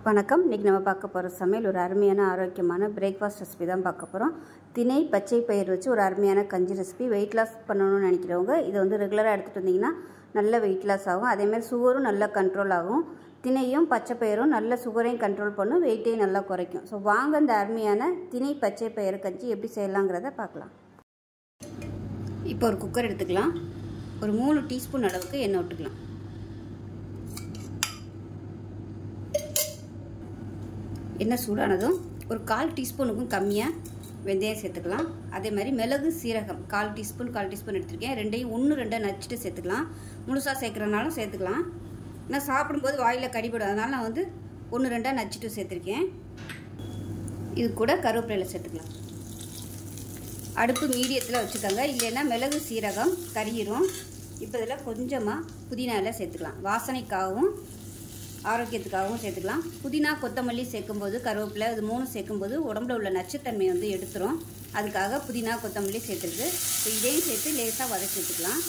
வணக்கம். இன்றைக்கி நம்ம பார்க்க போகிற சமையல் ஒரு அருமையான ஆரோக்கியமான பிரேக்ஃபாஸ்ட் ரெசிபி தான் பார்க்க போகிறோம். திணை பச்சை பயிர் வச்சு ஒரு அருமையான கஞ்சி ரெசிபி. வெயிட் லாஸ் பண்ணணும்னு நினைக்கிறவங்க இதை வந்து ரெகுலராக எடுத்துகிட்டு வந்தீங்கன்னா நல்ல வெயிட் லாஸ் ஆகும். அதேமாதிரி சுகரும் நல்லா கண்ட்ரோல் ஆகும். திணையும் பச்சை பயிரும் நல்ல சுகரையும் கண்ட்ரோல் பண்ணும், வெயிட்டையும் நல்லா குறைக்கும். ஸோ வாங்க இந்த அருமையான திணை பச்சை பயிர் கஞ்சி எப்படி செய்யலாங்கிறத பார்க்கலாம். இப்போ ஒரு குக்கர் எடுத்துக்கலாம். ஒரு 3 டீஸ்பூன் அளவுக்கு எண்ணெய் விட்டுக்கலாம். எண்ணெய் சூடானதும் ஒரு 1/4 டீஸ்பூனுக்கும் கம்மியாக வெந்தயம் சேர்த்துக்கலாம். அதே மாதிரி மிளகு சீரகம் 1/4 டீஸ்பூன் எடுத்துருக்கேன். ரெண்டையும் 1-2 நச்சுட்டு சேர்த்துக்கலாம். முழுசாக சேர்க்குறனாலும் சேர்த்துக்கலாம். நான் சாப்பிடும்போது வாயில் கடிபடும், அதனால் நான் வந்து 1-2 நச்சுட்டு சேர்த்துருக்கேன். இது கூட கருவேப்பிலை சேர்த்துக்கலாம். அடுப்பு மீடியத்தில் வச்சுக்கோங்க, இல்லைன்னா மிளகு சீரகம் கறியிரும். இப்போ இதில் கொஞ்சமாக புதினா இலை சேர்த்துக்கலாம். வாசனைக்காகவும் ஆரோக்கியத்துக்காகவும் சேர்த்துக்கலாம். புதினா கொத்தமல்லி சேர்க்கும்போது, கருவேப்பிலை இது 3 சேர்க்கும்போது உடம்புல உள்ள நச்சுத்தன்மையை வந்து எடுத்துரும். அதுக்காக புதினா கொத்தமல்லி சேர்த்துருக்கு. இப்போ இதையும் சேர்த்து லேசாக வதக்கி எடுத்துக்கலாம்.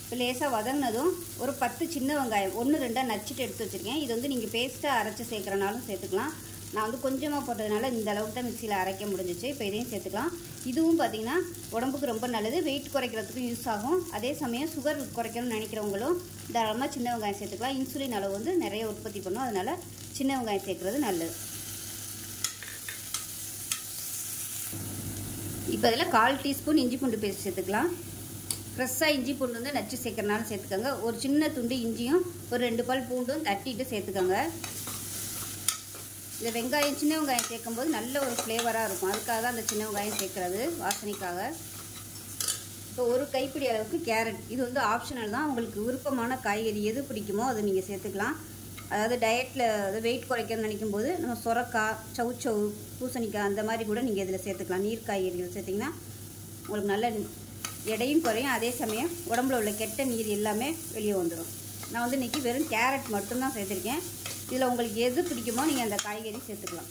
இப்போ லேசாக வதங்கினதும் ஒரு 10 சின்ன வெங்காயம் 1-2 நச்சுட்டு எடுத்து வச்சுருக்கேன். இது வந்து நீங்கள் பேஸ்ட்டாக அரைச்சி சேர்க்குறனாலும் சேர்த்துக்கலாம். நான் வந்து கொஞ்சமாக போட்டதுனால இந்த அளவுக்கு தான் மிக்சியில் அரைக்க முடிஞ்சிச்சு. இப்போ இதையும் சேர்த்துக்கலாம். இதுவும் பார்த்திங்கன்னா உடம்புக்கு ரொம்ப நல்லது, வெயிட் குறைக்கிறதுக்கும் யூஸ் ஆகும். அதே சமயம் சுகர் குறைக்கணும்னு நினைக்கிறவங்களும் தாராளமாக சின்ன வெங்காயம் சேர்த்துக்கலாம். இன்சுலின் அளவு வந்து நிறைய உற்பத்தி பண்ணும், அதனால் சின்ன வெங்காயம் சேர்க்குறது நல்லது. இப்போ அதில் 1/4 டீஸ்பூன் இஞ்சி பூண்டு பேஸ்ட் சேர்த்துக்கலாம். ஃப்ரெஷ்ஷாக இஞ்சி பூண்டு வந்து நச்சு சேர்க்குறனாலும் சேர்த்துக்கோங்க. ஒரு சின்ன துண்டு இஞ்சியும் ஒரு 2 பல் பூண்டும் தட்டிட்டு சேர்த்துக்கோங்க. இந்த வெங்காயம் சின்ன வெங்காயம் சேர்க்கும்போது நல்ல ஒரு ஃப்ளேவராக இருக்கும், அதுக்காக தான் அந்த சின்ன வெங்காயம் சேர்க்குறது, வாசனைக்காக. இப்போ ஒரு கைப்பிடி அளவுக்கு கேரட், இது வந்து ஆப்ஷனல் தான். உங்களுக்கு விருப்பமான காய்கறி எது பிடிக்குமோ அதை நீங்கள் சேர்த்துக்கலாம். அதாவது டயட்டில் வெயிட் குறைக்கணும்னு நினைக்கும் போது நம்ம சொரக்காய், சவுச்சவு, பூசணிக்காய் அந்த மாதிரி கூட நீங்கள் இதில் சேர்த்துக்கலாம். நீர் காய்கறிகள் சேர்த்திங்கன்னா உங்களுக்கு நல்ல எடையும் குறையும், அதே சமயம் உடம்புல உள்ள கெட்ட நீர் எல்லாமே வெளியே வந்துடும். நான் வந்து இன்றைக்கி வெறும் கேரட் மட்டும்தான் சேர்த்துருக்கேன். இதில் உங்களுக்கு எது பிடிக்குமோ நீங்கள் அந்த காய்கறி சேர்த்துக்கலாம்.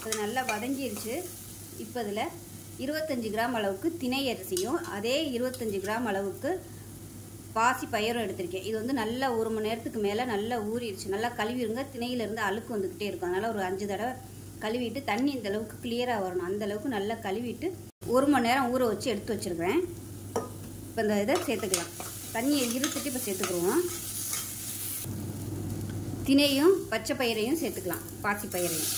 அது நல்லா வதங்கிடுச்சு. இப்போ இதில் 25 கிராம் அளவுக்கு திணை அரிசியும் அதே 25 கிராம் அளவுக்கு பாசி பயிரும் எடுத்திருக்கேன். இது வந்து நல்லா 1 மணி நேரத்துக்கு மேலே நல்லா ஊறிடுச்சு. நல்லா கழுவிடுங்க, திணையிலேருந்து அழுக்கு வந்துக்கிட்டே இருக்கும். அதனால் ஒரு 5 தடவை கழுவிட்டு தண்ணி இந்த அளவுக்கு கிளியராக வரணும், அந்தளவுக்கு நல்லா கழுவிட்டு 1 மணி நேரம் ஊற வச்சு எடுத்து வச்சுருக்கிறேன். இப்போ இந்த இதை சேர்த்துக்கலாம். தண்ணியை இருத்துட்டு இப்போ சேர்த்துக்குருவோம். திணையும் பச்சை பயிரையும் சேர்த்துக்கலாம், பாசி பயிரையும்.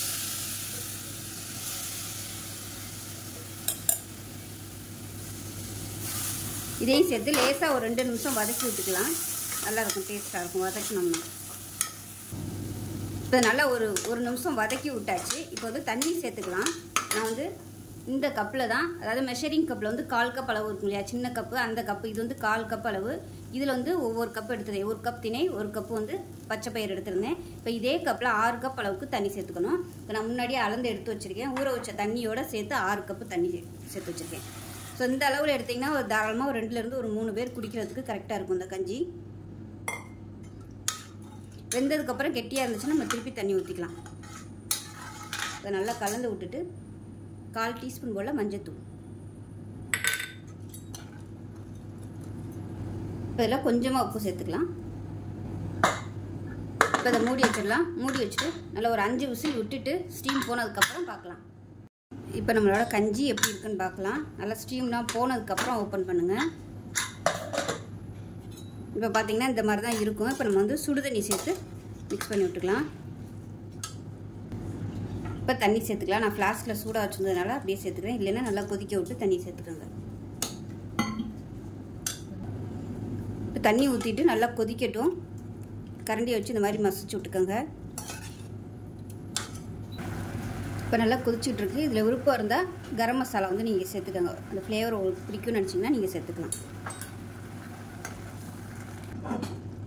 இதையும் சேர்த்து லேசாக ஒரு 2 நிமிஷம் வதக்கி விட்டுக்கலாம். நல்லாயிருக்கும், டேஸ்ட்டாக இருக்கும் வதக்கினோம்னா. இப்போ நல்லா ஒரு நிமிஷம் வதக்கி விட்டாச்சு. இப்போ வந்து தண்ணி சேர்த்துக்கலாம். நான் வந்து இந்த கப்பில் தான், அதாவது மெஷரிங் கப்பில் வந்து 1/4 கப் அளவு இருக்கும் இல்லையா, சின்ன கப்பு, அந்த கப்பு. இது வந்து 1/4 கப் அளவு. இதில் வந்து ஒவ்வொரு கப் எடுத்துருந்தேன். 1 கப் திணை, 1 கப்பு வந்து பச்சை பயிர் எடுத்துருந்தேன். இப்போ இதே கப்பில் 6 கப் அளவுக்கு தண்ணி சேர்த்துக்கணும். இப்போ நான் முன்னாடியே அளந்து எடுத்து வச்சுருக்கேன். ஊற வச்ச தண்ணியோடு சேர்த்து 6 கப்பு தண்ணி சேர்த்து வச்சுருக்கேன். ஸோ இந்த அளவில் எடுத்திங்கன்னா ஒரு தாராளமாக ஒரு 2லேருந்து ஒரு 3 பேர் குடிக்கிறதுக்கு கரெக்டாக இருக்கும் இந்த கஞ்சி. வெந்ததுக்கப்புறம் கெட்டியாக இருந்துச்சுன்னா நம்ம திருப்பி தண்ணி ஊற்றிக்கலாம். அதை நல்லா கலந்து விட்டுட்டு 1/4 டீஸ்பூன் போல் மஞ்சத்தூள். இப்போ இதில் கொஞ்சமாக உப்பு சேர்த்துக்கலாம். இப்போ அதை மூடி வச்சிடலாம். மூடி வச்சுட்டு நல்லா ஒரு 5 விசில் விட்டுட்டு ஸ்டீம் போனதுக்கப்புறம் பார்க்கலாம். இப்போ நம்மளோட கஞ்சி எப்படி இருக்குன்னு பார்க்கலாம். நல்லா ஸ்டீம்லாம் போனதுக்கப்புறம் ஓப்பன் பண்ணுங்கள். இப்போ பார்த்தீங்கன்னா இந்த மாதிரி தான் இருக்கும். இப்போ நம்ம வந்து சுடுதண்ணி சேர்த்து மிக்ஸ் பண்ணி விட்டுக்கலாம். இப்போ தண்ணி சேர்த்துக்கலாம். நான் ஃப்ளாஸ்கில் சூடாக வச்சுருந்ததுனால அப்படியே சேர்த்துக்கிறேன், இல்லைன்னா நல்லா கொதிக்க விட்டு தண்ணி சேர்த்துக்கோங்க. இப்போ தண்ணி ஊற்றிட்டு நல்லா கொதிக்கட்டும். கரண்டியை வச்சு இந்த மாதிரி மசிச்சு விட்டுக்கோங்க. இப்போ நல்லா கொதிச்சுட்ருக்கு. இதில் விருப்பம் இருந்தால் கரம் மசாலா வந்து நீங்கள் சேர்த்துக்கோங்க. அந்த ஃப்ளேவர் உங்களுக்கு பிடிக்கும்னு நினச்சிங்கன்னா நீங்கள் சேர்த்துக்கலாம்.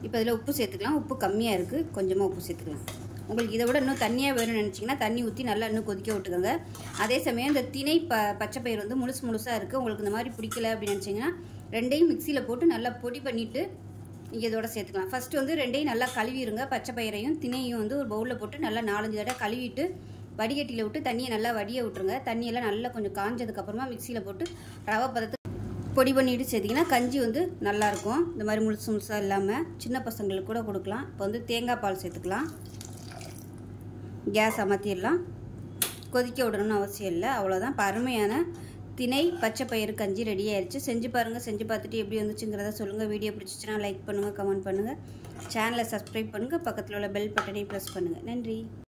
இப்போ இதில் உப்பு சேர்த்துக்கலாம். உப்பு கம்மியாக இருக்குது, கொஞ்சமாக உப்பு சேர்த்துக்கலாம். உங்களுக்கு இதை விட இன்னும் தண்ணியாக வேணும்னு நினச்சிங்கன்னா தண்ணி ஊற்றி நல்லா இன்னும் கொதிக்க விட்டுக்கோங்க. அதே சமயம் இந்த திணை பச்சை பயிர் வந்து முழுசாக இருக்குது. உங்களுக்கு இந்த மாதிரி பிடிக்கல அப்படின்னு நினச்சிங்கன்னா 2யும் மிக்சியில் போட்டு நல்லா பொடி பண்ணிவிட்டு நீங்கள் இதோட சேர்த்துக்கலாம். ஃபஸ்ட்டு வந்து 2யும் நல்லா கழுவிடுங்க. பச்சை பயிரையும் திணையும் வந்து ஒரு பவுலில் போட்டு நல்லா 4-5 தடவை கழுவிட்டு வடிகட்டியில் விட்டு தண்ணியை நல்லா வடிய விட்டுருங்க. தண்ணியெல்லாம் நல்லா கொஞ்சம் காஞ்சதுக்கப்புறமா மிக்சியில் போட்டு ரவை பதத்துக்கு பொடி பண்ணிட்டு சேர்த்திங்கன்னா கஞ்சி வந்து நல்லாயிருக்கும். இந்த மாதிரி முழுசு முழுசாக இல்லாமல் சின்ன பசங்களுக்கு கூட கொடுக்கலாம். இப்போ வந்து தேங்காய் பால் சேர்த்துக்கலாம். கேஸ் அமர்த்திடலாம். கொதிக்க விடணும்னு அவசியம் இல்லை. அவ்வளோதான். அருமையான திணை பச்சை பயிறு கஞ்சி ரெடி ஆயிடுச்சு. செஞ்சு பாருங்கள். செஞ்சு பார்த்துட்டு எப்படி வந்துச்சுங்கிறத சொல்லுங்கள். வீடியோ பிடிச்சிச்சுன்னா லைக் பண்ணுங்கள், கமெண்ட் பண்ணுங்கள், சேனலை சப்ஸ்கிரைப் பண்ணுங்கள், பக்கத்தில் உள்ள பெல் பட்டனை ப்ரெஸ் பண்ணுங்கள். நன்றி.